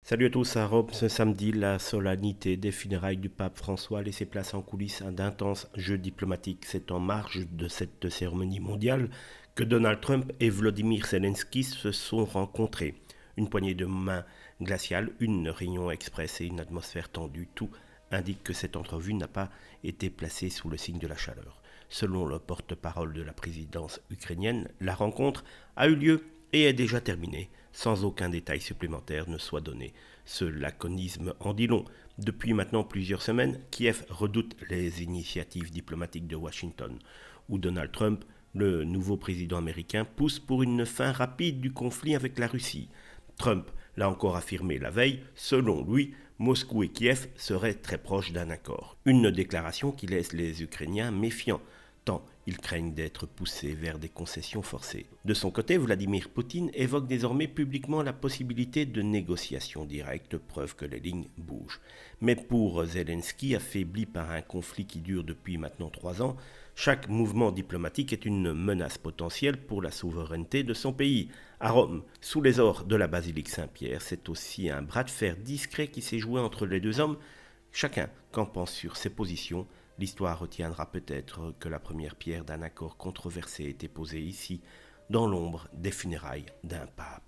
Salut à tous, à Rome ce samedi, la solennité des funérailles du pape François a laissé place en coulisses à d'intenses jeux diplomatiques. C'est en marge de cette cérémonie mondiale que Donald Trump et Volodymyr Zelensky se sont rencontrés. Une poignée de mains glaciale, une réunion express et une atmosphère tendue, tout indique que cette entrevue n'a pas été placée sous le signe de la chaleur. Selon le porte-parole de la présidence ukrainienne, la rencontre a eu lieu et est déjà terminée, sans aucun détail supplémentaire ne soit donné. Ce laconisme en dit long. Depuis maintenant plusieurs semaines, Kiev redoute les initiatives diplomatiques de Washington, où Donald Trump, le nouveau président américain, pousse pour une fin rapide du conflit avec la Russie. Trump l'a encore affirmé la veille, selon lui, Moscou et Kiev seraient très proches d'un accord. Une déclaration qui laisse les Ukrainiens méfiants, tant ils craignent d'être poussés vers des concessions forcées. De son côté, Vladimir Poutine évoque désormais publiquement la possibilité de négociations directes, preuve que les lignes bougent. Mais pour Zelensky, affaibli par un conflit qui dure depuis maintenant 3 ans, chaque mouvement diplomatique est une menace potentielle pour la souveraineté de son pays. À Rome, sous les ors de la basilique Saint-Pierre, c'est aussi un bras de fer discret qui s'est joué entre les deux hommes, chacun campant sur ses positions. L'histoire retiendra peut-être que la première pierre d'un accord controversé était posée ici, dans l'ombre des funérailles d'un pape.